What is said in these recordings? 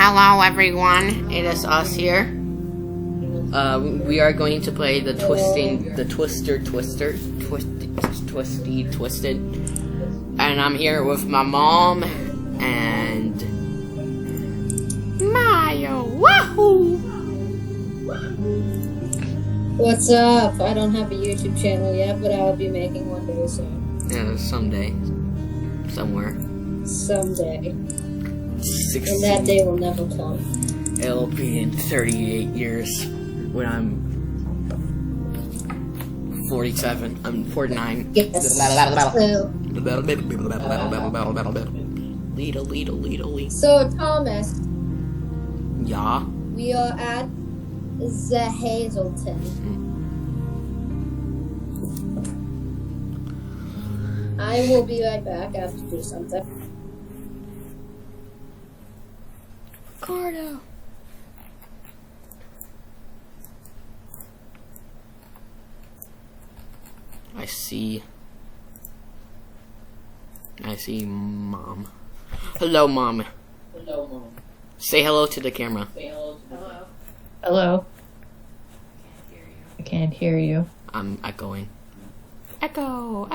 Hello everyone, it is us here. We are going to play the Twisted. And I'm here with my mom and Mayo. Wahoo! What's up? I don't have a YouTube channel yet, but I'll be making one very soon. Yeah, someday. Somewhere. Someday. 16. And that day will never come. It'll be in 38 years when I'm 47. I'm 49. Yes. So, Thomas. Yeah? We are at the Hazelton. I will be right back. I have to do something. Cardo. I see Mom. Hello, Mom. Hello, Mom. Say hello to the camera. Hello. Hello. I can't hear you. I'm echoing. Echo.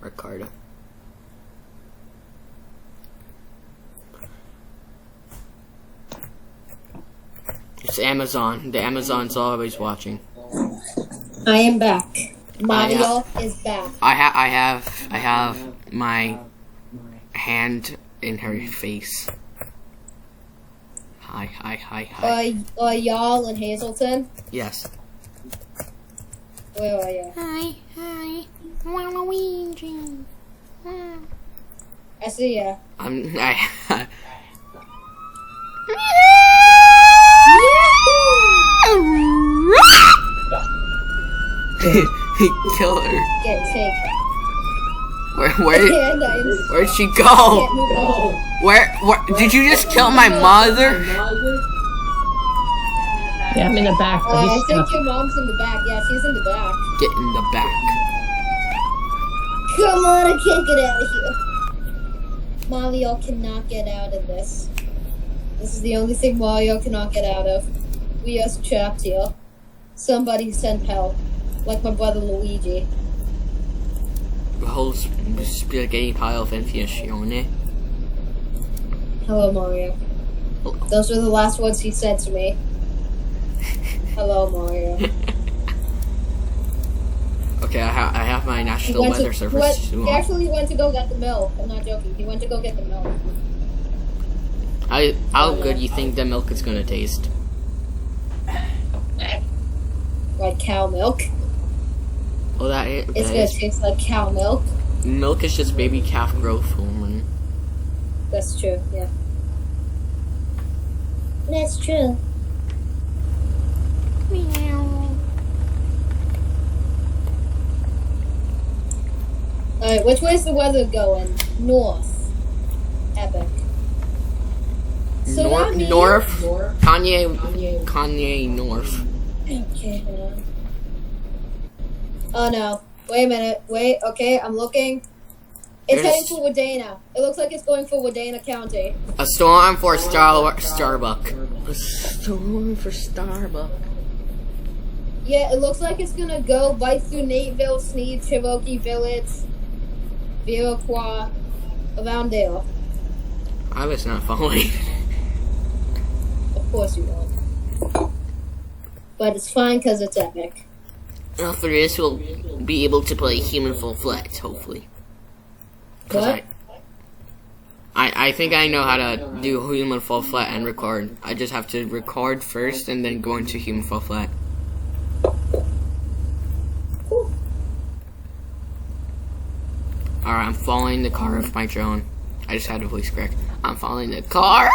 Ricardo. It's Amazon. The Amazon's always watching. I am back. Mario is back. I have my hand in her face. Hi. Y'all in Hazelton? Yes. Where are you? Hi. Waluigi. I see ya. He killed her. Get taken. Where'd she go? Can't move on. Where did you just kill my mother? Yeah, I'm in the back. But I he's think your mom's in the back. Yeah, she's in the back. Get in the back. Come on, I can't get out of here. Mario cannot get out of this. This is the only thing Mario cannot get out of. We are trapped here. Somebody send help. Like my brother Luigi. The whole spaghetti pile of infiazione. Hello, Mario. Those were the last words he said to me. Hello, Mario. Okay, I have my National Weather Service. He actually went to go get the milk. I'm not joking. He went to go get the milk. How good you think the milk is gonna taste? Like cow milk. Oh, It's gonna taste like cow milk. Milk is just baby calf growth hormone. That's true, yeah. That's true. Meow. Alright, which way is the weather going? North. Epic. So North. Kanye North. Okay, hold on. Oh no. Wait a minute. Wait, okay, I'm looking. It's heading for Wadena. It looks like it's going for Wadena County. A storm for Starbuck. A storm for Starbuck. Yeah, it looks like it's gonna go right through Nateville, Sneed, Cherokee Village, Viroqua, around there. I was not following. Of course you won't. But it's fine because it's epic. After this, we'll be able to play Human Fall Flat, hopefully. What? I think I know how to do Human Fall Flat and record. I just have to record first and then go into Human Fall Flat. Cool. Alright, I'm following the car with my drone. I just had a voice crack. I'm following the car!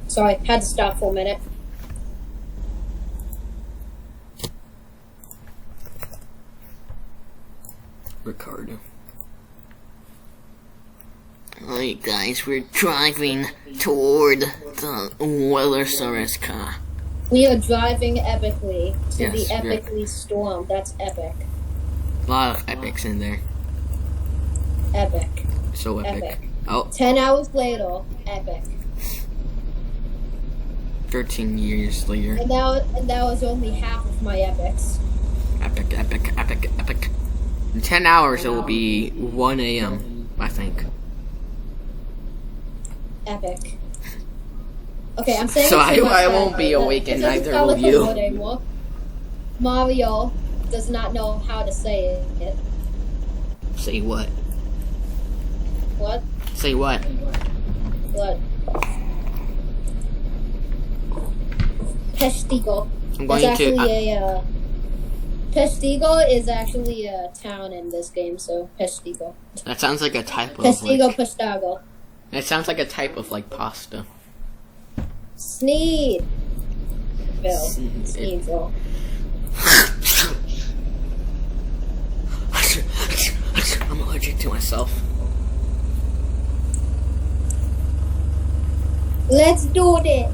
Sorry, had to stop for a minute. Ricardo. Alright guys, we're driving toward the weather service car. We are driving epically to Yes, the we're- epically storm. That's epic. A lot of epics in there. Epic. So epic. Epic. Oh, 10 hours later, epic. 13 years later. And that was only half of my epics. Epic, epic, epic, epic. In 10 hours, it will be 1 a.m., I think. Epic. Okay, I'm saying So it too much I fast, won't be but awake it and doesn't neither sound will like a you. word anymore. Mario does not know how to say it. Say what? What? Say what? What? Peshtigo. I'm That's going actually to. Peshtigo is actually a town in this game, so Peshtigo. That sounds like a type of. Peshtigo, Like, Peshtago. it sounds like a type of like pasta. Sneed. Bill. Sneed, Bill. I'm allergic to myself. Let's do this.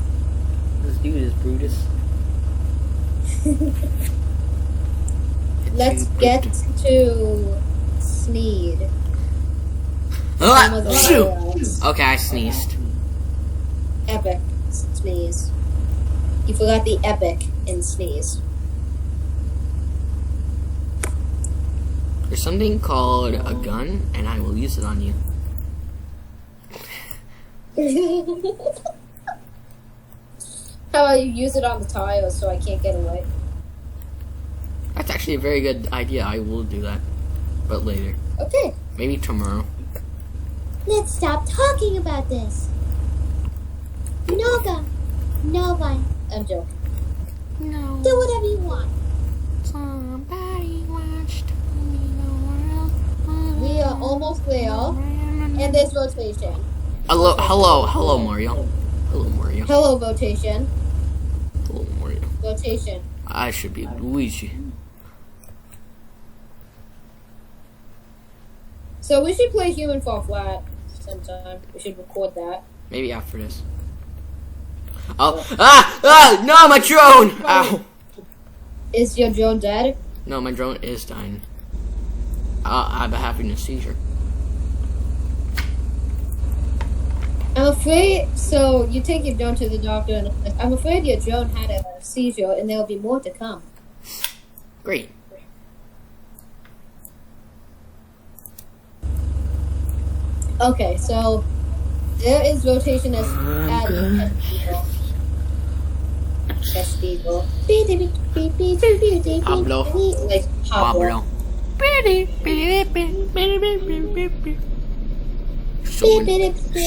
Let's do this, Brutus. Let's get to Sneed. Ah, shoot. Epic. Okay, I sneezed. Sneeze. You forgot the epic in sneeze. There's something called a gun, and I will use it on you. How about you use it on the tires so I can't get away? That's actually a very good idea. I will do that, but later, Okay. maybe tomorrow. Let's stop talking about this. Noga. No one. I'm joking. No. Do whatever you want. Somebody watched me. We are almost there. And there's rotation. Hello, Mario. Hello, Mario. Hello, rotation. Hello, Mario. Rotation. I should be Luigi. So we should play Human Fall Flat sometime. We should record that. Maybe after this. Oh, no, my drone! Ow. Is your drone dead? No, my drone is dying. I'm having a seizure. I'm afraid, so you take your drone to the doctor, and I'm afraid your drone had a seizure, and there'll be more to come. Great. Okay, so there is rotation at Castigo. Pablo. Like Pablo.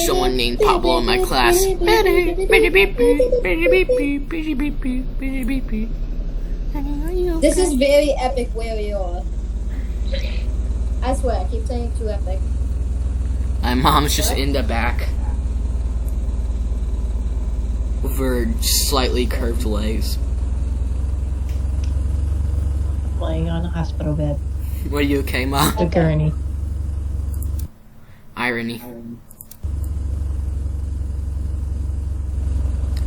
Someone named Pablo in my class. This is very epic where we are. I swear, I keep saying too epic. My mom's just in the back with her slightly curved legs. Laying on a hospital bed. Are you okay, Mom? The gurney. Irony.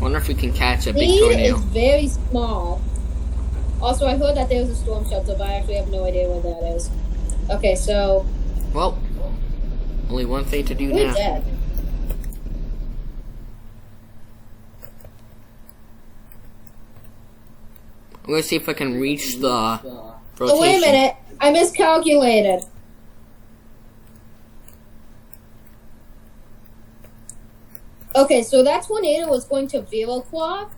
Wonder if we can catch a big He tornado. is very small. Also, I heard that there was a storm shelter, but I actually have no idea where that is. Okay, so Well, only one thing to do we're now. dead. I'm gonna see if I can reach the rotation. Oh, wait a minute. I miscalculated. Okay, so that tornado was going to veer clock.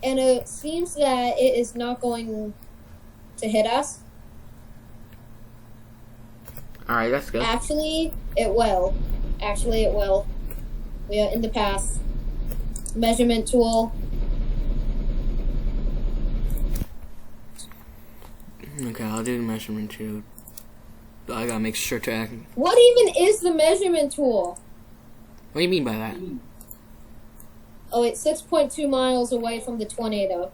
And it seems that it is not going to hit us. Alright, that's good. Actually, it will. Actually, it will. We are in the path. Measurement tool. Okay, I'll do the measurement too. I gotta make sure to act. What even is the measurement tool? What do you mean by that? Oh, it's 6.2 miles away from the tornado.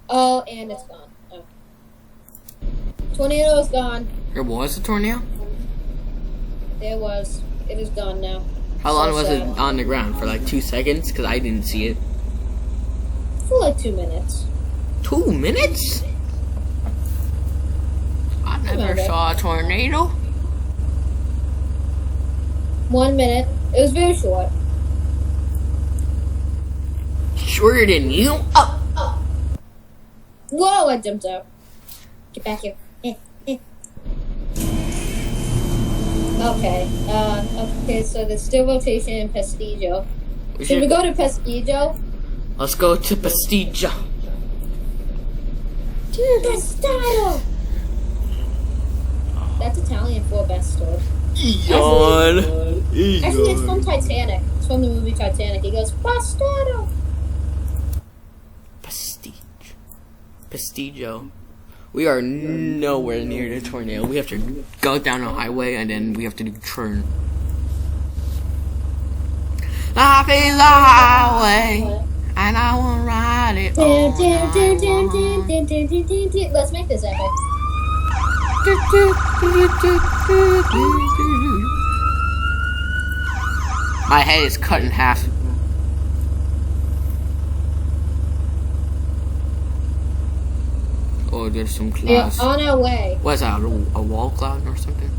Oh, and it's gone. Oh. Tornado's gone. There was a tornado? There was. It is gone now. How long So was it sad. on the ground? For like 2 seconds? Because I didn't see it. For like 2 minutes. 2 minutes? I never Okay. saw a tornado. 1 minute. It was very short. Shorter than you? Oh. Whoa, I jumped out. Get back here. Okay. Okay, so there's still rotation in Pestillo. Should we go to Pestillo? Let's go to Pestillo. Pestillo! That's Italian for bastard. Yawn. Actually, it's from Titanic. It's from the movie Titanic. He goes, bastardo! Pestillo. We are nowhere near the tornado. We have to go down a highway and then we have to do turn. Life is a highway and I will ride it all night. Let's make this epic. My head is cut in half. Oh, there's some Yeah, clouds. on our way. What's that? A wall cloud or something?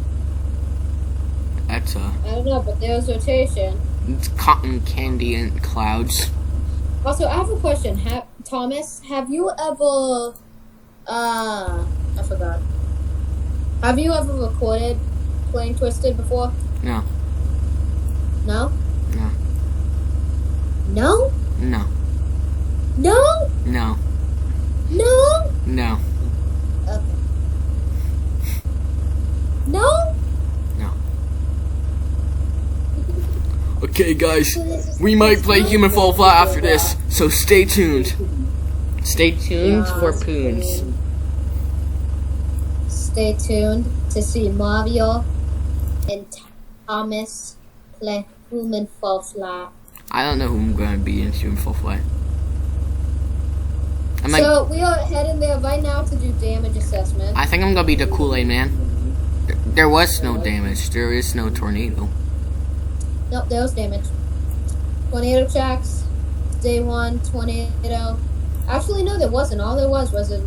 That's I don't know, but there's rotation. it's cotton candy and clouds. Also, I have a question. Thomas, have you ever, I forgot. Have you ever recorded playing Twisted before? No. No? No. No? No. No? No. No? No. Okay. No? No. Okay, guys. We might play Human Fall Flat after this, so stay tuned. Stay tuned for Poons. Stay tuned to see Mario and Thomas play Human Fall Flat. I don't know who I'm going to be in Human Fall Flat. I'm like, So we are heading there right now to do damage assessment. I think I'm going to be the Kool-Aid Man. There was no damage. There is no tornado. Nope, there was damage. Tornado tracks. Day 1, tornado. Actually, no, there wasn't. All there was a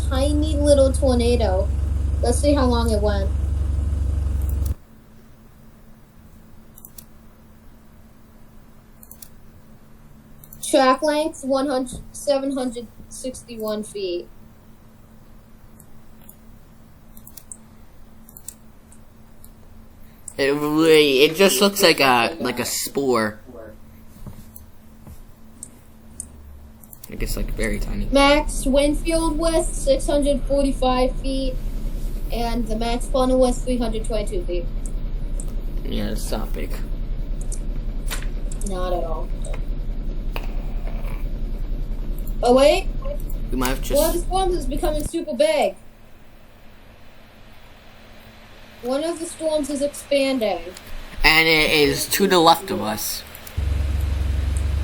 tiny little tornado. Let's see how long it went. Track length, 761 feet. It just looks like a spore. I guess like very tiny. Max Winfield width, 645 feet. And the max funnel width, 322 feet. Yeah, it's not big. Not at all. Oh wait, We might have one of the just. storms is becoming super big. One of the storms is expanding. And it is to the left of us.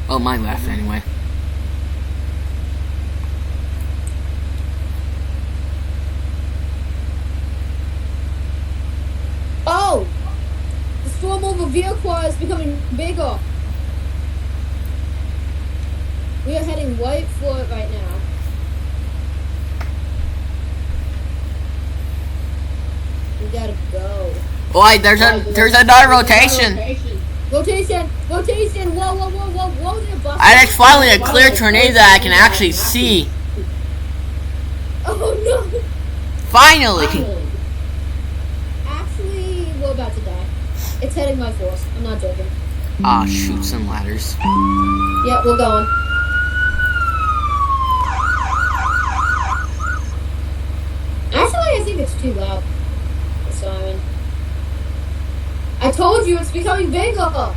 Oh, my left anyway. Oh! The storm over Vierquois is becoming bigger. We are heading right for it right now. We gotta go. Oh, there's another rotation. Rotation! Rotation! Whoa, whoa, whoa, whoa, whoa, there, Buster. And it's finally a clear tornado that I can actually see. Oh no! Finally. Actually, we're about to die. It's heading my force. I'm not joking. Ah, shoot some ladders. Yeah, we're going. Actually, I think it's too loud. Simon. I told you it's becoming bigger.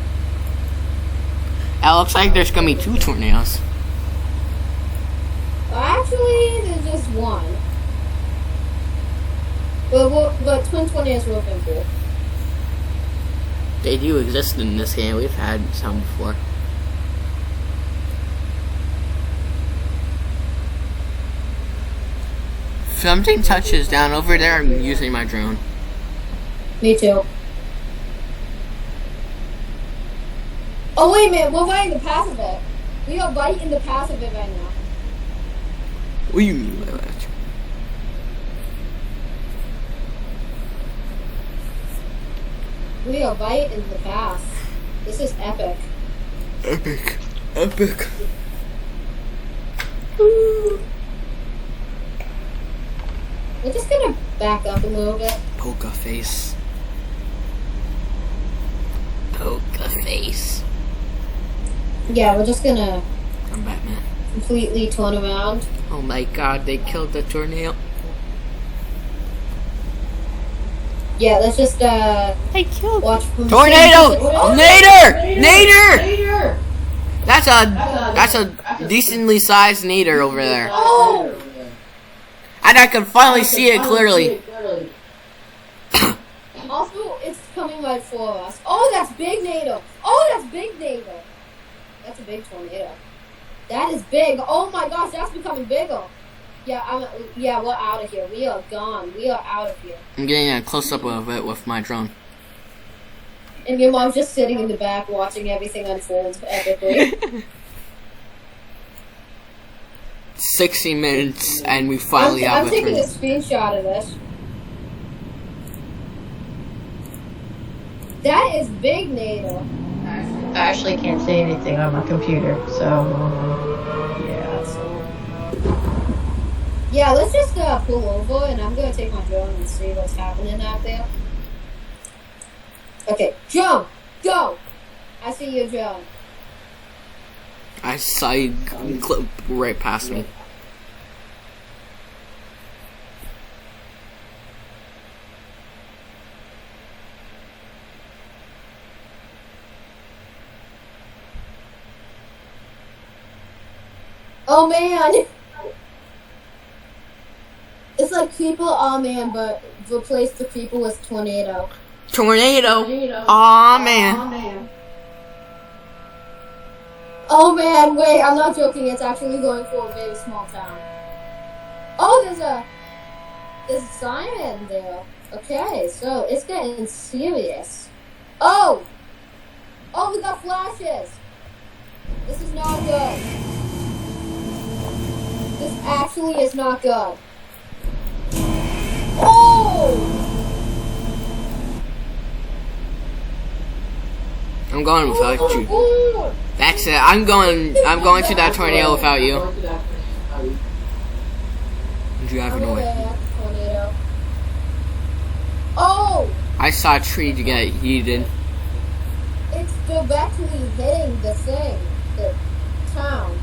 It looks like there's gonna be 2 tornadoes. Actually, there's just one. But twin tornadoes were open cool. They do exist in this game. We've had some before. If something touches down over there, I'm using my drone. Me too. Oh wait a minute, we're right in the path of it. We are right in the path of it right now. What do you mean by that? We are right in the path. This is epic. Epic. Epic. We're just gonna back up a little bit. Poker face. Poker face. Yeah, we're just gonna I'm Batman. completely turn around. Oh my god, they killed the tornado. Yeah, let's just They killed watch from Tornado! Oh, Nader! Nader! That's a decently sized nader over there. Oh! And I can finally see it clearly. Also, it's coming right for us. Oh, that's big NATO. Oh, that's big NATO. That's a big tornado. That is big. Oh my gosh, that's becoming bigger. Yeah, we're out of here. We are gone. We are out of here. I'm getting a close up of it with my drone. And your mom's just sitting in the back watching everything unfold epically. 60 minutes and we finally have I'm a taking a tornado. screenshot of this. That is big NATO. I actually can't say anything on my computer, so yeah. Yeah, let's just pull over and I'm gonna take my drone and see what's happening out there. Okay, jump! Go! I see your drone. I saw you clip right past me. Oh man! It's like Creeper, oh man, but replace the Creeper with Tornado. Tornado! Aw, man. Oh man, wait, I'm not joking, it's actually going for a very small town. Oh, there's a siren there. Okay, so it's getting serious. Oh! Oh, we got flashes! This is not good. This actually is not good. Oh! I'm going without you. Oh! That's it. I'm going to that tornado without you. Driving away. Tornado. Oh! I saw a tree to get heated. It's directly hitting the thing, the town.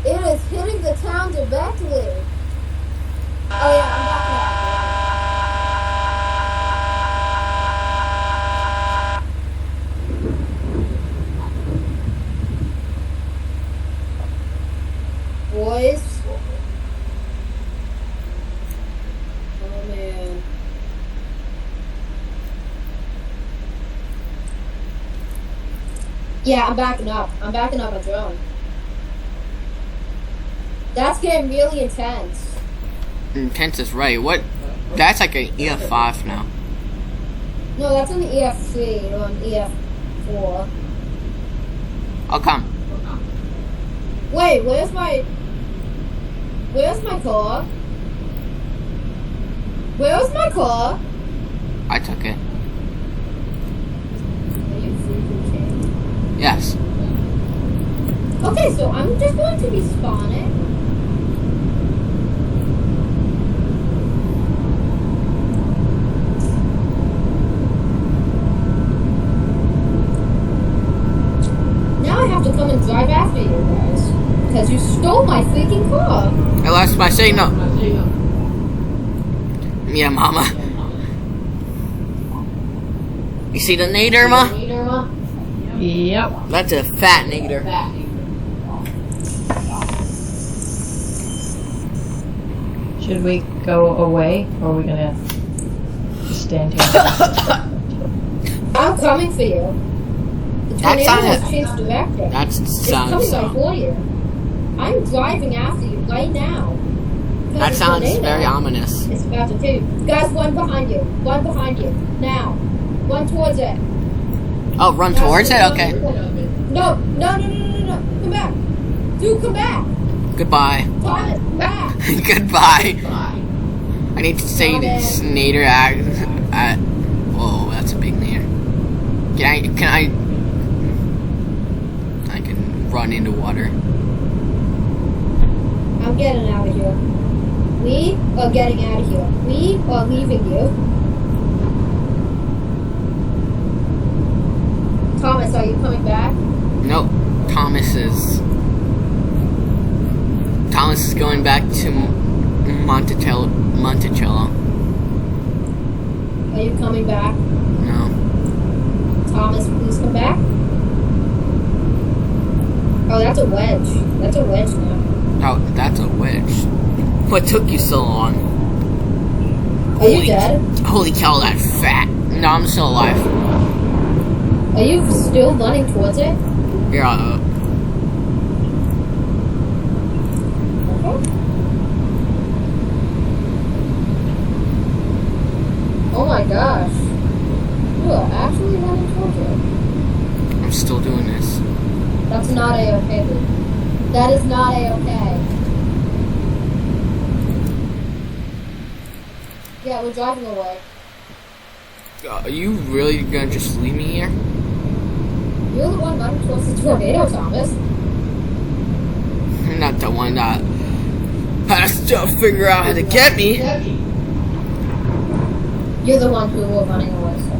It is hitting the town directly. Oh yeah, I'm back. Boys. Oh man. Yeah, I'm backing up. I'm backing up a drone. That's getting really intense. Intense is right. What? That's like an EF5 now. No, that's an EF3 or an EF4. I'll come. Wait, where's my car? Where's my car? I took it. Are you freaking kidding? Yes. Okay, so I'm just going to be spawning. Now I have to come and drive after you guys. Because you stole my freaking car. I lost my signal. Yeah, mama. You see the nader, ma? Yep. That's a fat nader. Should we go away, or are we gonna just stand here? I'm coming for you. The That tornado sounded- has changed direction. That It's sounds. coming right for you. I'm driving after you right now. That sounds Tornado. very ominous. It's about to do. Guys, one behind you. One behind you. Now. Run towards it. Oh, run towards it? Okay. No. Come back. Dude, come back. Goodbye. Thomas, back! Goodbye. I need to say this Nader at. Whoa, that's a big Nader. I can run into water. I'm getting out of here. We are getting out of here. We are leaving you. Thomas, are you coming back? Nope. Thomas is going back to Monticello. Are you coming back? No. Thomas, please come back. Oh, that's a wedge. That's a wedge now. Oh, that's a wedge. What took you so long? Are you dead? Holy cow, that fat. No, I'm still alive. Are you still running towards it? Yeah, Okay. Oh my gosh. You are actually running towards it. I'm still doing this. That's not A-okay, dude. That is not A-okay. Yeah, we're driving away. Are you really gonna just leave me here? You're the one running towards the tornado, Thomas. I'm not the one that has to figure out how to get me. You're the one who will running away, so.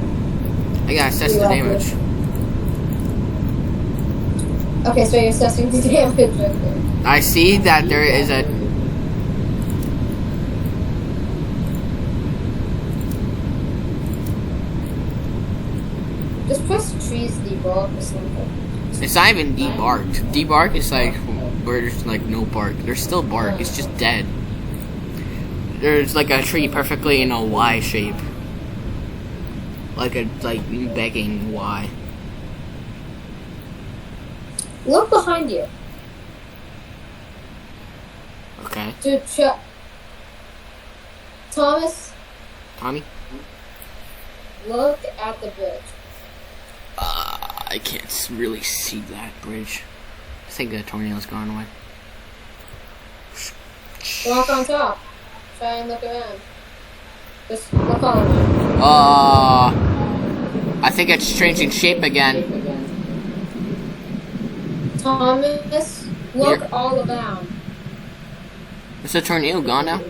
I gotta assess the damage. Okay, so you're assessing the damage right there. I see that there is a... Just press trees debark or something. It's not even debarked. Debark is like where there's like no bark. There's still bark. It's just dead. There's like a tree perfectly in a Y shape. Like begging Y. Look behind you. Okay. Dude, Thomas, Tommy? look at the bridge. I can't really see that bridge. I think the tornado's gone away. Walk on top. Try and look around. Just look all around. I think it's changing shape again. Thomas, look Here. all around. Is the tornado gone now?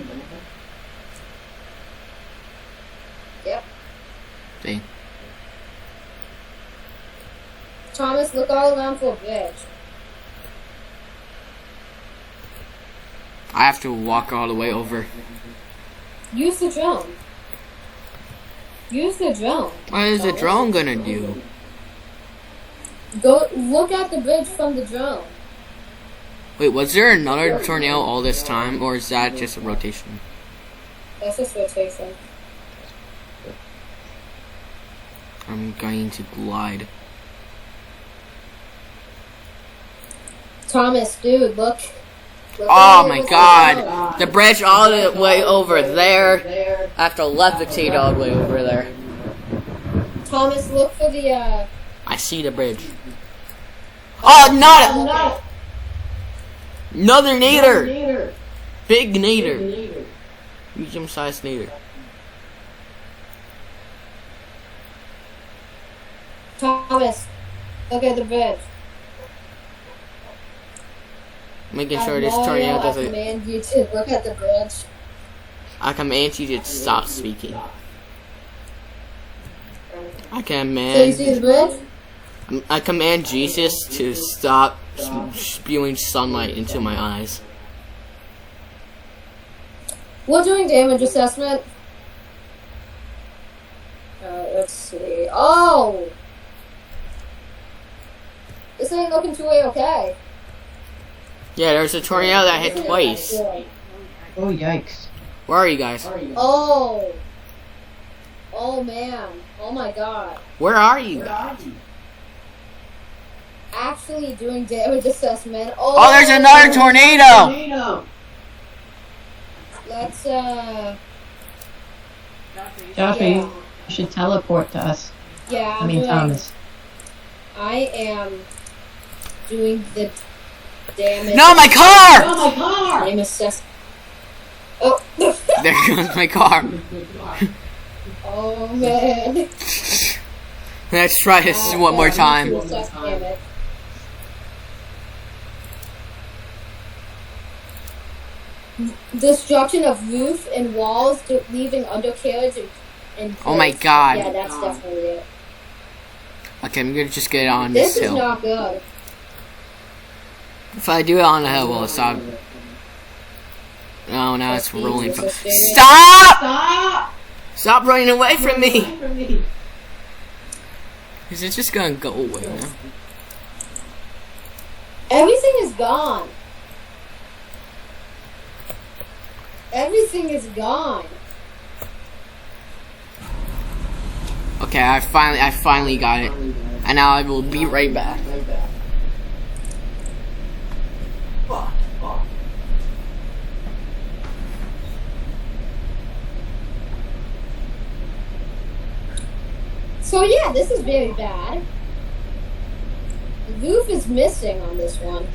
Yep. See. Thomas, look all around for a bridge. I have to walk all the way over. Use the drone. Use the drone. What is the drone gonna do? Go look at the bridge from the drone. Wait, was there another tornado all this time, or is that just a rotation? That's just rotation. I'm going to glide. Thomas, dude, look. Oh my god! The bridge all the way over there. I have to levitate all the way over there. Thomas, look for the, I see the bridge. Oh, not another nader! Big nader. Medium-sized nader. Thomas, look at the bridge. Making sure this tornado I doesn't... command you to look at the bridge. I command you to stop speaking. I So you see the command... bridge? I command Jesus to stop spewing sunlight into my eyes. We're doing damage assessment. Let's see. Oh! This ain't looking too okay. Yeah, there's a tornado that hit twice. Oh, yikes. Where are you guys? Oh! Oh man. Oh my god. Where are you guys? Actually doing damage assessment. Oh, there's another tornado! Let's, Joshua, Yeah. you should teleport to us. yeah, I mean, Thomas. I am doing the damage. No, my car! Name assess. Oh. There goes my car. Oh man. Let's try this one more time. Destruction of roof and walls, leaving undercarriage and Oh my god. Yeah, that's definitely it. Okay, I'm gonna just get on This this is hill. not good. If I do it on the hill, will it stop? No, now it's rolling. Jesus, Stop! Stop running away from me! Is it just gonna go away now? Everything is gone. Everything is gone. Okay, I finally got it. And now I will be right back. So yeah, this is very bad. The roof is missing on this one.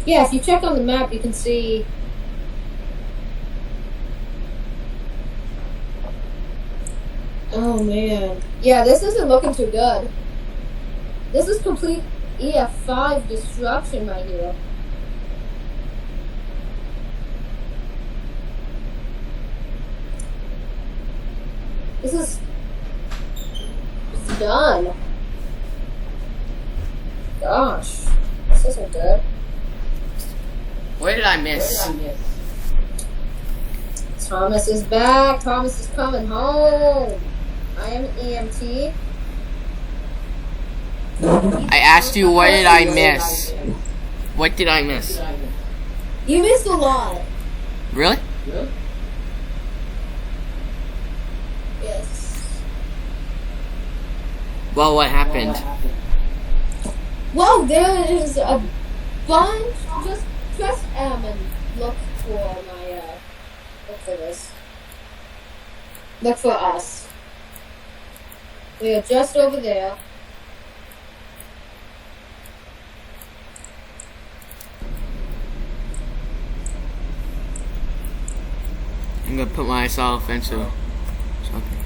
Yeah, if you check on the map, you can see. Oh man. Yeah, this isn't looking too good. This is complete EF5 destruction right here. This is done. Gosh, this isn't good. Where did I miss? Thomas is back. Thomas is coming home. I am EMT. I asked you, what did I miss? What did I miss? You missed a lot. Really? Yes. Well, what happened? Well, there is a bunch. Just press M and look for my. Look for this. Look for us. We are just over there. I'm gonna put myself into something.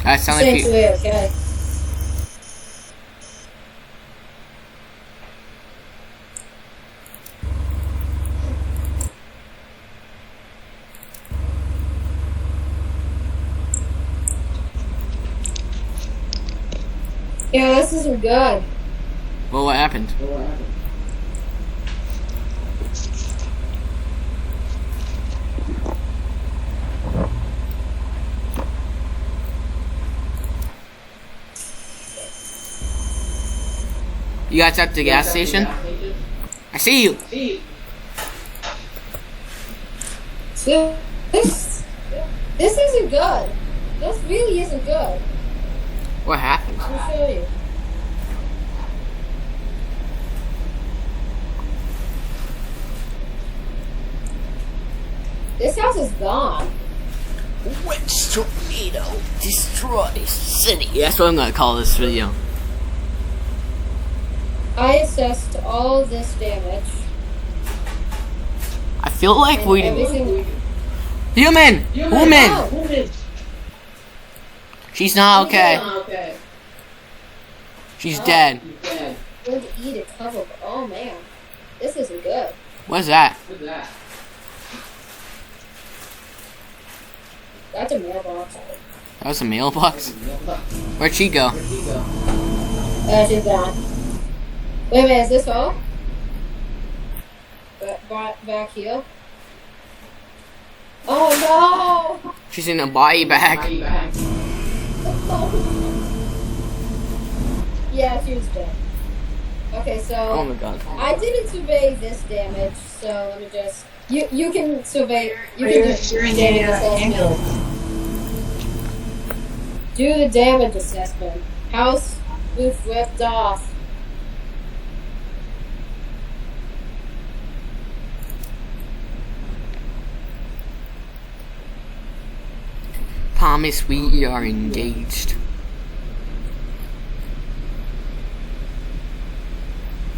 That sounds like you. Okay. Yeah, this isn't good. Well, what happened? You guys at the gas station? I see you. So, this isn't good. This really isn't good. What happened? I'll show you. This house is gone. Wedge tornado destroys city. That's what I'm gonna call this video. I assessed all this damage. I feel like And we everything. human woman. Oh, She's not okay. She's dead. going to eat a cover. Oh man, this isn't good. What's that? That's a mailbox. That was a mailbox. Where'd she go? She's gone. Wait a minute, is this all? Back here. Oh no! She's in a body bag. Yeah, she was dead. Okay, so Oh my god. I didn't survey this damage, so let me just. You can survey. You can just You're in the damage assessment. ambulance. Do the damage assessment. House roof ripped off. Thomas, we are engaged.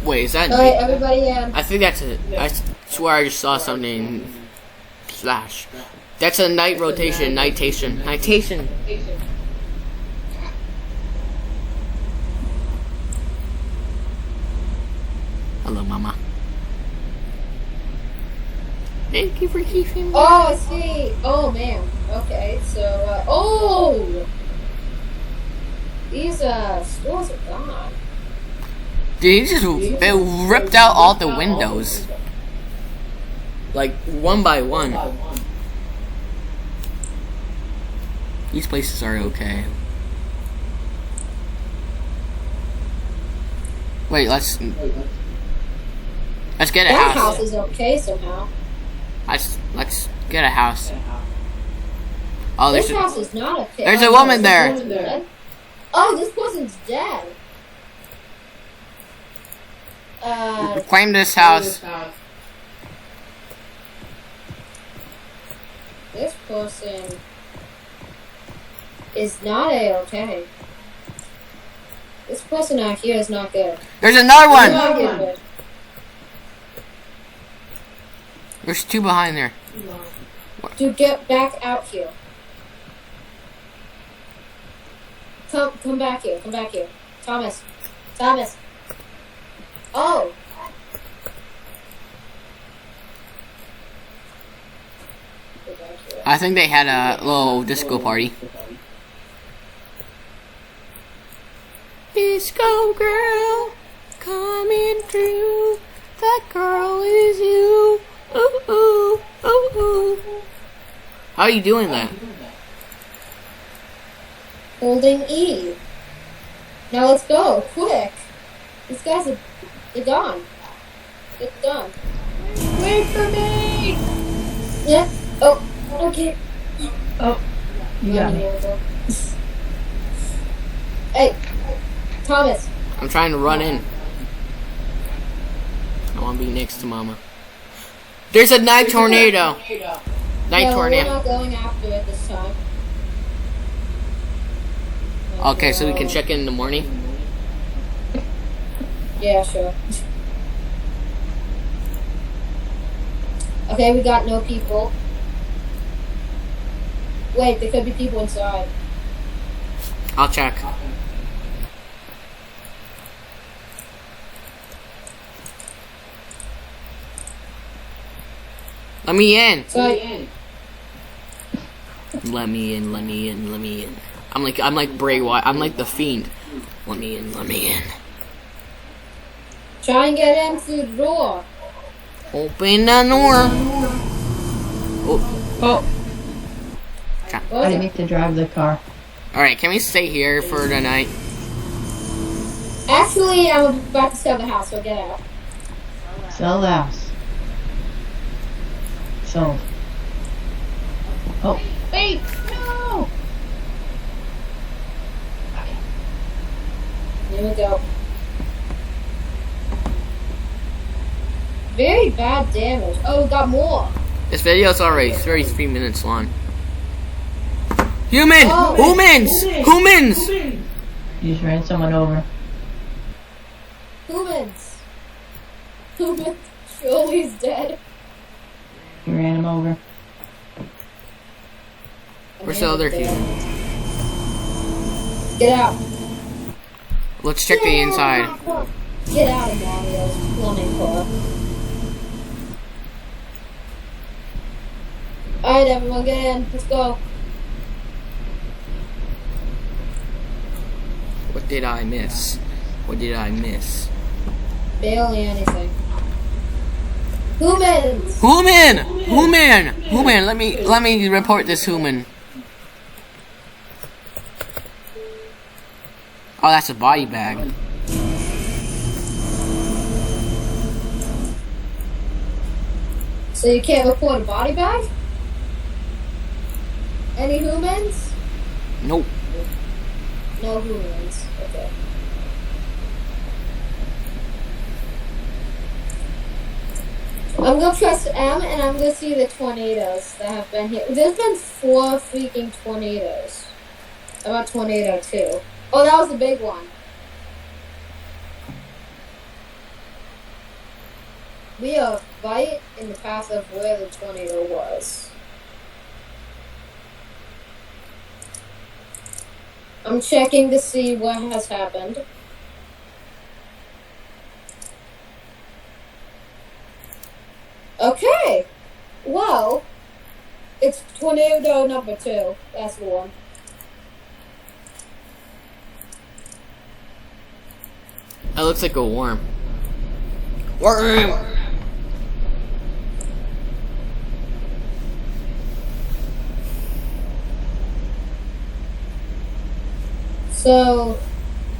Wait, is that? Alright, everybody, I think that's it. I swear I just saw something. Slash. That's a night rotation. Nightation. Nightation. Hello, Mama. Thank you for keeping me. oh, I see. Oh, man. Okay, so, oh! These, stores are gone. Dude, they ripped out all the windows. Like, one by one. These places are okay. Wait, let's get a That house. house is okay somehow. Let's get a house. Oh, This there's house is not okay. there's Oh, a no, woman this there. person's dead? Oh, this person's dead. Claim this house. This person is not a-okay. This person out here is not good. There's another Not one. good. There's two behind there. Dude, get back out here. Come back here. Come back here. Thomas. Thomas. Oh. Get back here. I think they had a little disco party. Disco girl, coming through. That girl is you. Ooh, ooh, ooh, ooh. How are you doing that? Holding E. Now let's go. Quick. These guys are they're gone. It's done. Wait for me! Yeah. Oh, okay. Oh, you got me. Hey, Thomas. I'm trying to run in. I want to be next to Mama. There's a night tornado. Night No, we're tornado. not going after it this time. Okay, so we can check in the morning. Yeah, sure. Okay, we got no people. Wait, there could be people inside. I'll check. Let me in. So, Let me in. Let me in. Let me in. I'm like Bray Wyatt. I'm like the Fiend. Let me in. Let me in. try and get in through the door. Open the door. Oh, Oh, What I was didn't it? mean to drive the car. all right. Can we stay here for the night? Actually, I'm about to sell the house, so get out. Sell the house. Sold. Oh, wait! No! Okay. Here we go. Very bad damage. Oh, we got more. This video's already 33 minutes long. Human! Oh. Humans! Humans! You just ran someone over. Humans. Humans. Surely's dead. You ran him over. Where's the other human? Get out. Let's check the inside. Get out of Mario's plumbing car. Alright, everyone, get in. Let's go. What did I miss? What did I miss? Barely anything. Humans! Human! Human! Human! Let me report this human. Oh, that's a body bag. So you can't report a body bag? Any humans? Nope. No humans. Okay. I'm gonna press M and I'm gonna see the tornadoes that have been here. There's been 4 freaking tornadoes. How about tornado 2? Oh, that was the big one. We are right in the path of where the tornado was. I'm checking to see what has happened. Okay. Well, it's tornado number 2. That's the one. That looks like a worm. Worm! So,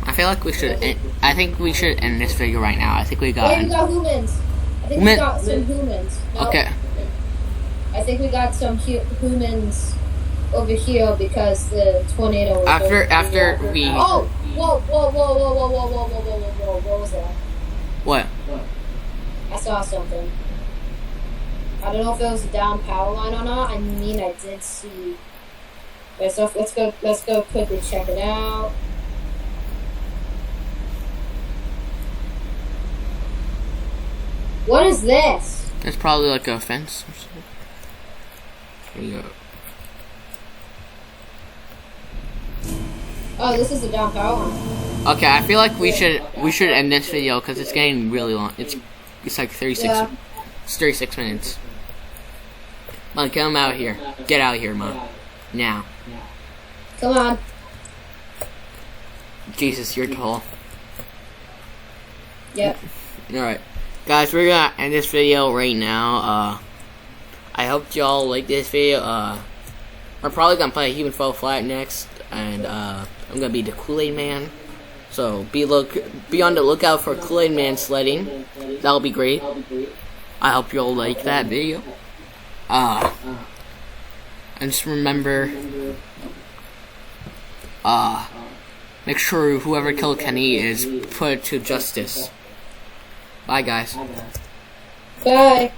I feel like we should. I think we should end this video right now. I think we got. wait, we got humans. I think we got some humans. Nope. Okay. I think we got some humans over here because the tornado was After we. Oh! Whoa, whoa, whoa, whoa, whoa, whoa, whoa, whoa, whoa, whoa, whoa, what was that? What? I saw something. I don't know if it was a down power line or not. I mean, I did see. Wait, so let's go quickly check it out. What is this? It's probably like a fence or something. Here you go. Oh, this is a down power line. Okay, I feel like we should end this video because it's getting really long. It's like 36. Yeah. It's 36 minutes. Mom, come out here. Get out of here, Mom. Now. Come on. Jesus, you're tall. Yep. Alright. Guys, we're gonna end this video right now. I hope y'all like this video. We're probably gonna play Human Fall Flat next. And I'm gonna be the Kool-Aid Man. So be on the lookout for Kool-Aid Man sledding. That'll be great. I hope y'all like that video. And just remember, make sure whoever killed Kenny is put to justice. Bye, guys. Bye.